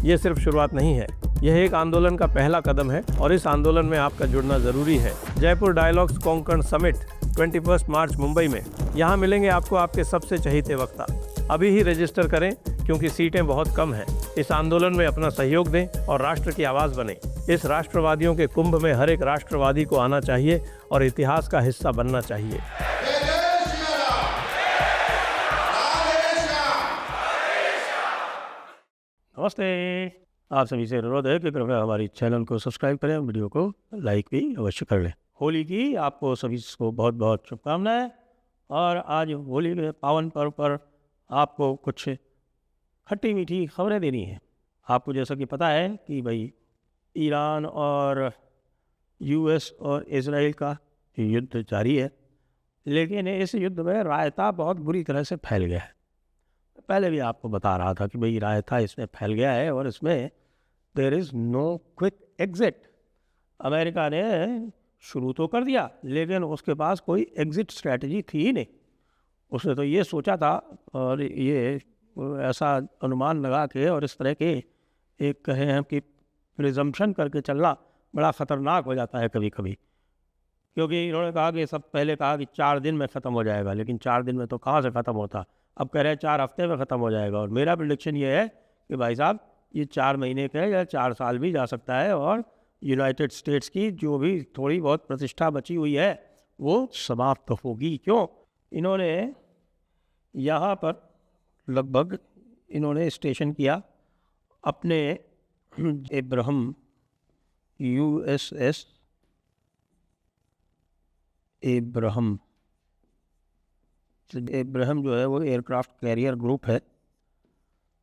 ये सिर्फ शुरुआत नहीं है, यह एक आंदोलन का पहला कदम है और इस आंदोलन में आपका जुड़ना जरूरी है। जयपुर डायलॉग्स कोंकण समिट 21 मार्च मुंबई में। यहाँ मिलेंगे आपको आपके सबसे चहीते वक्ता। अभी ही रजिस्टर करें क्योंकि सीटें बहुत कम हैं। इस आंदोलन में अपना सहयोग दें और राष्ट्र की आवाज़ बने। इस राष्ट्रवादियों के कुंभ में हर एक राष्ट्रवादी को आना चाहिए और इतिहास का हिस्सा बनना चाहिए। नमस्ते, आप सभी से अनुरोध है कि कृपया हमारी चैनल को सब्सक्राइब करें, वीडियो को लाइक भी अवश्य कर लें। होली की आपको सभी को बहुत बहुत शुभकामनाएं। और आज होली के पावन पर्व पर आपको कुछ खट्टी मीठी खबरें देनी है। आपको जैसा कि पता है कि भाई ईरान और यूएस और इजराइल का युद्ध जारी है, लेकिन इस युद्ध में रायता बहुत बुरी तरह से फैल गया है। पहले भी आपको बता रहा था कि भाई रायता इसमें फैल गया है और इसमें there is no quick exit. America ने शुरू तो कर दिया, लेकिन उसके पास कोई एग्जिट स्ट्रैटेजी थी ही नहीं। उसने तो ये सोचा था और ये ऐसा अनुमान लगा के और इस तरह के एक कहें हम कि प्रिजम्पशन करके चलना बड़ा ख़तरनाक हो जाता है कभी कभी, क्योंकि इन्होंने कहा कि सब पहले कहा कि 4 दिन में ख़त्म हो जाएगा, लेकिन 4 दिन में तो कहाँ से ख़त्म होता। अब कह रहे हैं 4 हफ्ते में ख़त्म हो जाएगा। और मेरा प्रेडिक्शन ये है कि भाई साहब ये 4 महीने का या 4 साल भी जा सकता है और यूनाइटेड स्टेट्स की जो भी थोड़ी बहुत प्रतिष्ठा बची हुई है वो समाप्त होगी। क्यों? इन्होंने यहाँ पर लगभग इन्होंने स्टेशन किया अपने इब्राहिम USS इब्राहिम जो है वो एयरक्राफ्ट कैरियर ग्रुप है,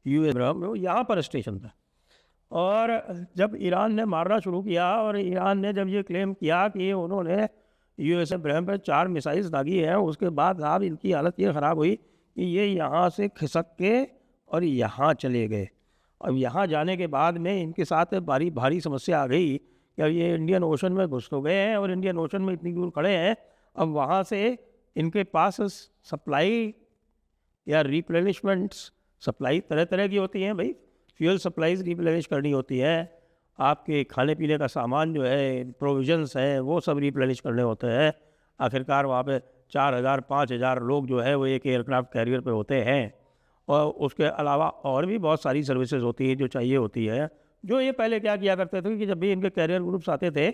इब्राहिम वो यहाँ पर स्टेशन था। और जब ईरान ने मारना शुरू किया और ईरान ने जब ये क्लेम किया कि उन्होंने USS इब्राहिम पर 4 मिसाइल्स दागी हैं, उसके बाद अब इनकी हालत ये ख़राब हुई कि ये यहाँ से खिसक के और यहाँ चले गए। अब यहाँ जाने के बाद में इनके साथ भारी समस्या आ गई कि अब ये इंडियन ओशन में घुस तो गए हैं और इंडियन ओशन में इतनी दूर खड़े हैं। अब वहाँ से इनके पास सप्लाई या रिप्लेनिशमेंट्स, सप्लाई तरह तरह की होती हैं भाई। फ्यूल सप्लाईज रिप्लेनिश करनी होती है, आपके खाने पीने का सामान जो है, प्रोविजंस हैं, वो सब रिप्लेनिश करने होते हैं। आखिरकार वहाँ पे 4,000-5,000 लोग जो है वो एक एयरक्राफ्ट कैरियर पे होते हैं और उसके अलावा और भी बहुत सारी सर्विसेज होती हैं जो चाहिए होती है। जो ये पहले क्या किया करते थे कि जब भी इनके कैरियर ग्रुप्स आते थे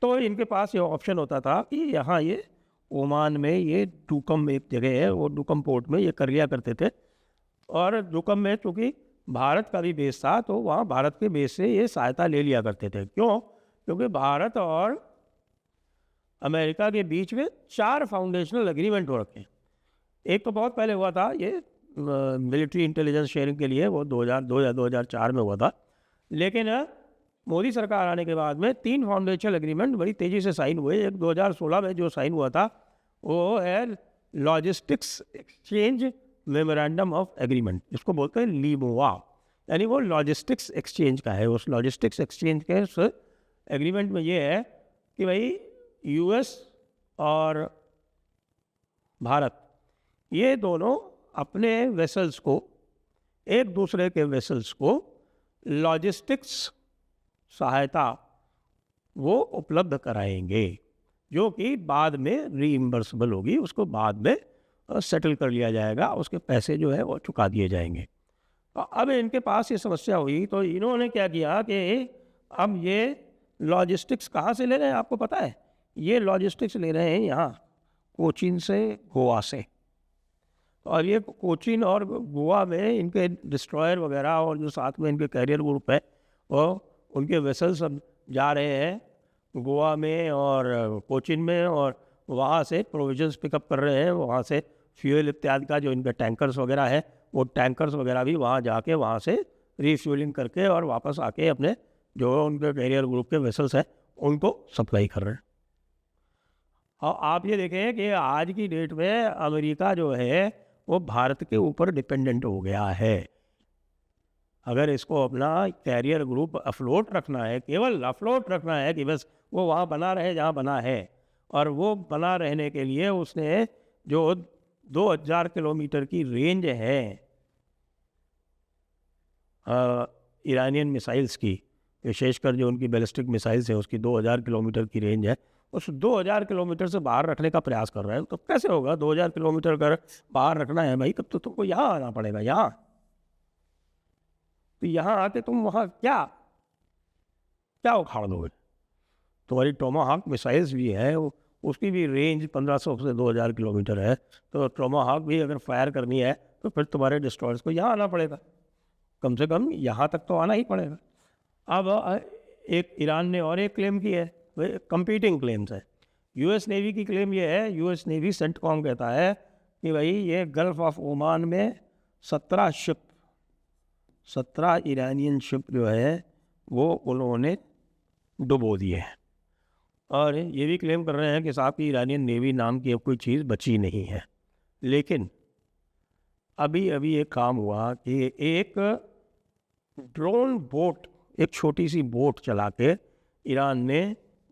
तो इनके पास ये ऑप्शन होता था कि यहाँ ये ओमान में ये डुकम एक जगह है, वो डुकम पोर्ट में ये कर लिया करते थे। और डुकम में चूँकि भारत का भी बेस था तो वहाँ भारत के बेस से ये सहायता ले लिया करते थे। क्यों? क्योंकि भारत और अमेरिका के बीच में 4 फाउंडेशनल एग्रीमेंट हो रखे हैं। एक तो बहुत पहले हुआ था ये मिलिट्री इंटेलिजेंस शेयरिंग के लिए, वो 2002 या 2004 में हुआ था। लेकिन मोदी सरकार आने के बाद में 3 फाउंडेशनल एग्रीमेंट बड़ी तेज़ी से साइन हुए। एक 2016 में जो साइन हुआ था वो है logistics exchange memorandum of agreement, इसको बोलते हैं लीमोआ, यानी वो लॉजिस्टिक्स एक्सचेंज का है। उस लॉजिस्टिक्स एक्सचेंज के उस एग्रीमेंट में ये है कि भाई US और भारत ये दोनों अपने वेसल्स को, एक दूसरे के वेसल्स को लॉजिस्टिक्स सहायता वो उपलब्ध कराएंगे, जो कि बाद में रीइम्बर्सेबल होगी, उसको बाद में सेटल कर लिया जाएगा, उसके पैसे जो है वो चुका दिए जाएंगे। तो अब इनके पास ये समस्या हुई तो इन्होंने क्या किया कि अब ये लॉजिस्टिक्स कहाँ से ले रहे हैं आपको पता है? ये लॉजिस्टिक्स ले रहे हैं यहाँ कोचीन से, गोवा से। और ये कोचीन और गोवा में इनके डिस्ट्रॉयर वगैरह और जो साथ में इनके कैरियर ग्रुप है वो उनके वेसल्स सब जा रहे हैं गोवा में और कोचीन में, और वहाँ से प्रोविजंस पिकअप कर रहे हैं। वहाँ से फ्यूल इत्यादि का जो इनके टैंकर्स वगैरह है, वो टैंकर्स वगैरह भी वहाँ जाके वहाँ से रीफ्यूलिंग करके और वापस आके अपने जो उनके कैरियर ग्रुप के वेसल्स हैं उनको सप्लाई कर रहे हैं। और आप ये देखें कि आज की डेट में अमेरिका जो है वो भारत के ऊपर डिपेंडेंट हो गया है। अगर इसको अपना कैरियर ग्रुप अफलोट रखना है, केवल अफलोट रखना है कि बस वो वहाँ बना रहे जहाँ बना है, और वो बना रहने के लिए उसने जो 2000 किलोमीटर की रेंज है ईरानियन मिसाइल्स की, विशेषकर जो उनकी बैलिस्टिक मिसाइल्स है उसकी 2000 किलोमीटर की रेंज है, उस 2000 किलोमीटर से बाहर रखने का प्रयास कर रहे हैं। तो कैसे होगा? 2000 किलोमीटर अगर बाहर रखना है भाई, तब तो तुमको यहाँ आना पड़ेगा, यहाँ। तो यहाँ आके तुम वहाँ क्या क्या उखाड़ दोगे? तुम्हारी टोमाहाक मिसाइल्स भी है, उसकी भी रेंज 1500 से 2000 किलोमीटर है। तो टोमाहाक भी अगर फायर करनी है तो फिर तुम्हारे डिस्ट्रॉयर्स को यहाँ आना पड़ेगा, कम से कम यहाँ तक तो आना ही पड़ेगा। अब एक ईरान ने और एक क्लेम की है, कंपीटिंग क्लेम्स है। यूएस नेवी की क्लेम ये है, यूएस नेवी सेंटकॉम कहता है कि भाई ये गल्फ ऑफ ओमान में 17 ईरानियन शिप जो है वो उन्होंने डुबो दिए हैं। और ये भी क्लेम कर रहे हैं कि साहब की ईरानियन नेवी नाम की अब कोई चीज़ बची नहीं है। लेकिन अभी अभी एक काम हुआ कि एक ड्रोन बोट, एक छोटी सी बोट चला के ईरान ने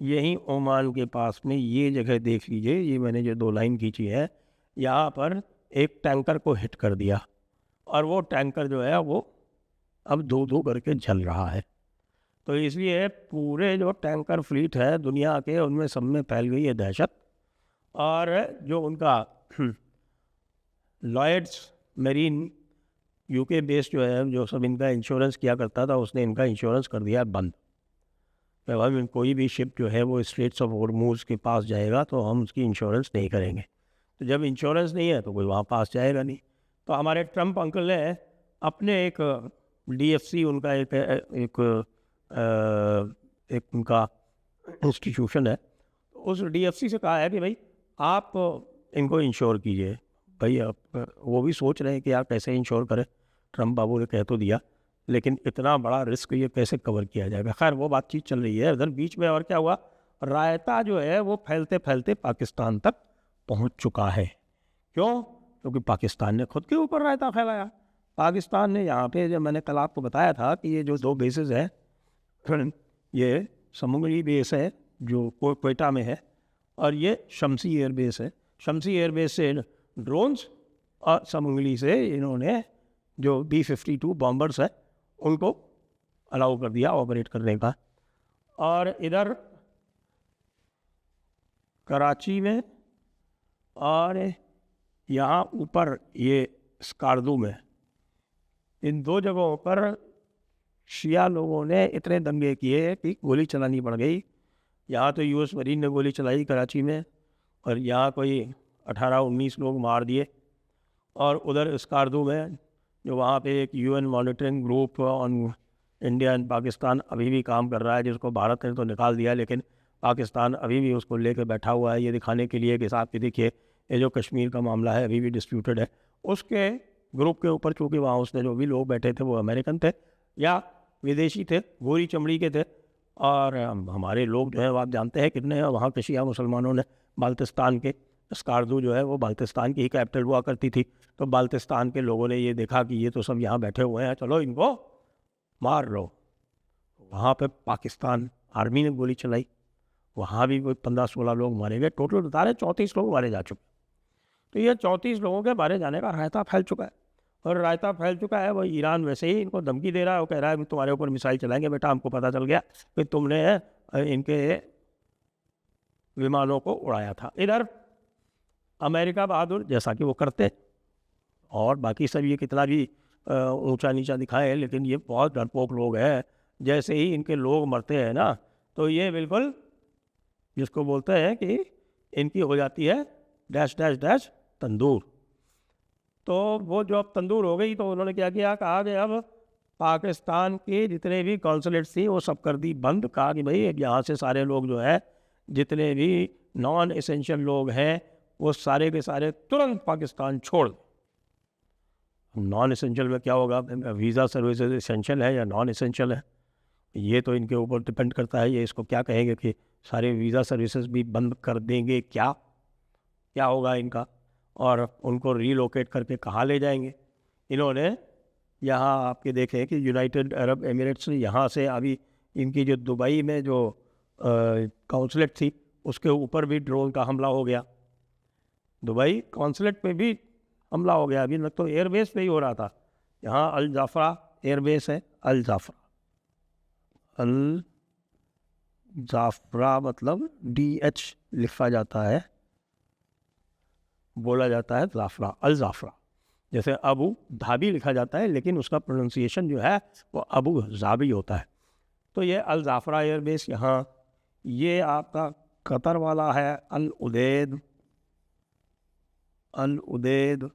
यहीं ओमान के पास में, ये जगह देख लीजिए, ये मैंने जो 2 लाइन खींची है, यहाँ पर एक टैंकर को हिट कर दिया और वो टैंकर जो है वो अब धू धू करके जल रहा है। तो इसलिए पूरे जो टैंकर फ्लीट है दुनिया के, उनमें सब में फैल गई है दहशत। और जो उनका लॉयड्स मेरीन यूके बेस्ड जो है, जो सब इनका इंश्योरेंस किया करता था, उसने इनका इंश्योरेंस कर दिया बंद। तो अब कोई भी शिप जो है वो स्ट्रेट्स ऑफ हॉर्मूज के पास जाएगा तो हम उसकी इंश्योरेंस नहीं करेंगे। तो जब इंश्योरेंस नहीं है तो कोई वहाँ पास जाएगा नहीं। तो हमारे ट्रंप अंकल ने अपने एक DFC, उनका एक उनका इंस्टीट्यूशन है, उस DFC से कहा है कि भाई आप इनको इंश्योर कीजिए। भाई आप वो भी सोच रहे हैं कि यार कैसे इंश्योर करें, ट्रंप बाबू ने कह तो दिया, लेकिन इतना बड़ा रिस्क ये कैसे कवर किया जाएगा। खैर वो बातचीत चल रही है। उधर बीच में और क्या हुआ, रायता जो है वो फैलते फैलते पाकिस्तान तक पहुंच चुका है। क्यों? क्योंकि पाकिस्तान ने खुद के ऊपर रायता फैलाया। पाकिस्तान ने यहाँ पे, जब मैंने कल आपको बताया था कि ये जो 2 बेसेस हैं, ये समुंगली बेस है जो कोयटा में है, और ये शम्सी एयर बेस है। शम्सी एयर बेस से ड्रोन्स और समुंगली से इन्होंने जो B-52 बॉम्बर्स है उनको अलाउ कर दिया ऑपरेट करने का। और इधर कराची में और यहाँ ऊपर ये स्कार्दू में, इन 2 जगहों पर शिया लोगों ने इतने दंगे किए कि गोली चलानी पड़ गई। यहाँ तो US मरीन ने गोली चलाई कराची में, और यहाँ कोई 18-19 लोग मार दिए। और उधर स्कार्दू में जो वहाँ पे एक UN monitoring group on India and Pakistan अभी भी काम कर रहा है, जिसको भारत ने तो निकाल दिया, लेकिन पाकिस्तान अभी भी उसको लेकर बैठा हुआ है, ये दिखाने के लिए कि साहब कि देखिए ये जो कश्मीर का मामला है अभी भी डिस्प्यूटेड है। उसके ग्रुप के ऊपर, चूँकि वहाँ उसने जो भी लोग बैठे थे वो अमेरिकन थे या विदेशी थे, गोरी चमड़ी के थे। और हमारे लोग जो है आप जानते हैं कितने हैं वहाँ के शिया मुसलमानों ने। बाल्टिस्तान के स्कार्दू जो है वो बाल्टिस्तान की ही कैपिटल हुआ करती थी। तो बाल्टिस्तान के लोगों ने ये देखा कि ये तो सब यहाँ बैठे हुए हैं, चलो इनको मार लो। वहाँ पे पाकिस्तान आर्मी ने गोली चलाई, वहाँ भी कोई 15-16 लोग मारे गए। टोटल बता रहे 34 लोग मारे जा चुके। तो ये 34 लोगों के मारे जाने का रायता फैल चुका है। और रायता फैल चुका है, वो ईरान वैसे ही इनको धमकी दे रहा है। वो कह रहा है तुम्हारे ऊपर मिसाइल चलाएंगे बेटा, हमको पता चल गया कि तुमने इनके विमानों को उड़ाया था। इधर अमेरिका बहादुर, जैसा कि वो करते, और बाकी सब ये कितना भी ऊंचा नीचा दिखाए, लेकिन ये बहुत डरपोक लोग हैं। जैसे ही इनके लोग मरते हैं ना, तो ये बिल्कुल जिसको बोलते हैं कि इनकी हो जाती है डैश डैश डैश तंदूर। तो वो जो अब तंदूर हो गई, तो उन्होंने क्या किया, कहा कि अब पाकिस्तान के जितने भी कॉन्सुलेट्स थी वो सब कर दी बंद। कहा कि भाई यहाँ से सारे लोग जो है, जितने भी नॉन एसेंशियल लोग हैं, वो सारे के सारे तुरंत पाकिस्तान छोड़। नॉन एसेंशियल में क्या होगा, वीज़ा सर्विसेज एसेंशियल है या नॉन एसेंशियल है, ये तो इनके ऊपर डिपेंड करता है। ये इसको क्या कहेंगे कि सारे वीज़ा सर्विसेज भी बंद कर देंगे, क्या होगा इनका, और उनको रीलोकेट करके कहाँ ले जाएंगे। इन्होंने यहाँ आपके देखें कि यूनाइटेड अरब एमिरेट्स, यहाँ से अभी इनकी जो दुबई में जो कॉन्सुलेट थी उसके ऊपर भी ड्रोन का हमला हो गया। दुबई कॉन्सुलेट पे भी हमला हो गया। अभी तक तो एयरबेस पे ही हो रहा था। यहाँ अल जाफरा एयरबेस है, अल जाफरा। अल जाफरा मतलब DH लिखा जाता है, बोला जाता है जाफरा, अल जाफरा। जैसे अबू धाबी लिखा जाता है लेकिन उसका प्रोनाउंसिएशन जो है वो अबू जाबी होता है। तो ये अल जाफरा एयरबेस यहाँ, ये आपका कतर वाला है अल उदैद, अल उदैद।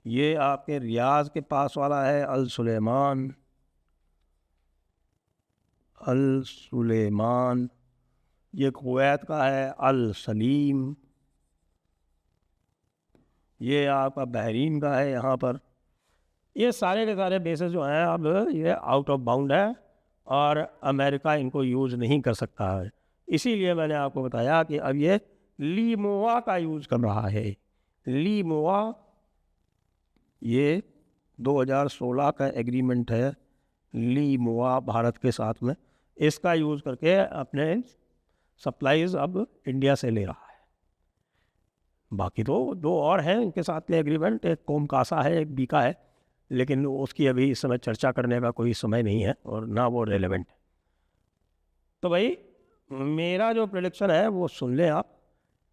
ये आपके रियाज के पास वाला है अल सुलेमान, अल सुलेमान। ये कुवैत का है अल सलीम। ये आपका बहरीन का है यहाँ पर। ये सारे के सारे बेसेस जो हैं अब ये आउट ऑफ बाउंड है और अमेरिका इनको यूज़ नहीं कर सकता है। इसीलिए मैंने आपको बताया कि अब ये लीमोआ का यूज़ कर रहा है। लीमोआ ये 2016 का एग्रीमेंट है लीमोआ भारत के साथ में, इसका यूज़ करके अपने सप्लाईज अब इंडिया से ले रहा है। बाकी तो 2 और हैं इनके साथ में एग्रीमेंट, एक कोमकासा है, एक बीका है, लेकिन उसकी अभी इस समय चर्चा करने का कोई समय नहीं है और ना वो रेलेवेंट है। तो भाई मेरा जो प्रेडिक्शन है वो सुन लें आप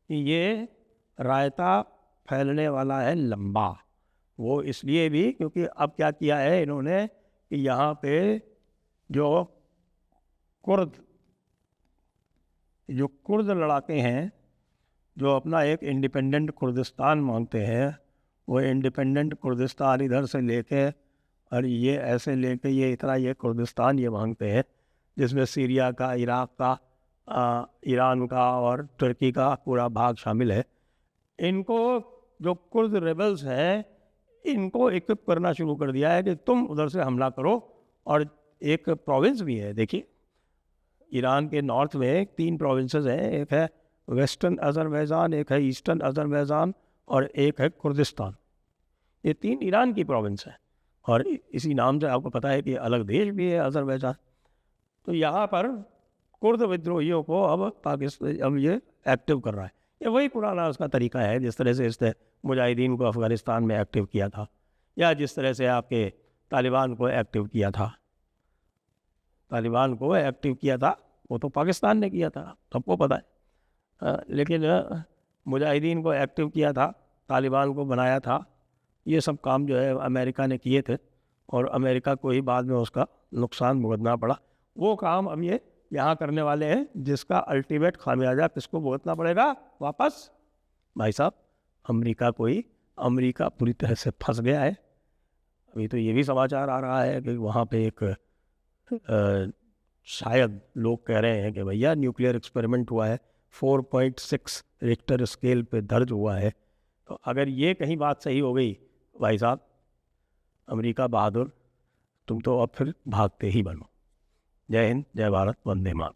कि ये रायता फैलने वाला है लंबा। वो इसलिए भी क्योंकि अब क्या किया है इन्होंने कि यहाँ पे जो कुर्द लड़ाके हैं जो अपना एक इंडिपेंडेंट कुर्दिस्तान मांगते हैं, वो इंडिपेंडेंट कुर्दिस्तान इधर से लेके और ये ऐसे लेके ये इतना ये कुर्दिस्तान ये मांगते हैं जिसमें सीरिया का, इराक़ का, ईरान का और तुर्की का पूरा भाग शामिल है। इनको जो कुर्द रेबल्स हैं इनको इक्विप करना शुरू कर दिया है कि तुम उधर से हमला करो। और एक प्रोविंस भी है, देखिए ईरान के नॉर्थ में 3 प्रोविंसेस हैं, एक है वेस्टर्न अज़रबैजान, एक है ईस्टर्न अज़रबैजान और एक है कुर्दिस्तान। ये 3 ईरान की प्रोविंस है और इसी नाम से आपको पता है कि अलग देश भी है अज़रबैजान। तो यहाँ पर कुर्द विद्रोहियों को अब पाकिस्तान अब ये एक्टिव कर रहा है। ये वही पुराना उसका तरीका है जिस तरह से इसने मुजाहिदीन को अफ़गानिस्तान में एक्टिव किया था या जिस तरह से आपके तालिबान को एक्टिव किया था। तालिबान को एक्टिव किया था वो तो पाकिस्तान ने किया था, सबको पता है। लेकिन मुजाहिदीन को एक्टिव किया था, तालिबान को बनाया था, ये सब काम जो है अमेरिका ने किए थे और अमेरिका को ही बाद में उसका नुकसान भुगतना पड़ा। वो काम अब ये यहाँ करने वाले हैं जिसका अल्टीमेट खामियाजा किसको भुगतना पड़ेगा वापस? भाई साहब अमेरिका पूरी तरह से फंस गया है। अभी तो ये भी समाचार आ रहा है कि वहाँ पे एक शायद लोग कह रहे हैं कि भैया न्यूक्लियर एक्सपेरिमेंट हुआ है, 4.6 रिक्टर स्केल पे दर्ज हुआ है। तो अगर ये कहीं बात सही हो गई भाई साहब, अमेरिका बहादुर, तुम तो अब फिर भागते ही बनो। जय हिंद, जय भारत, वंदे मातरम।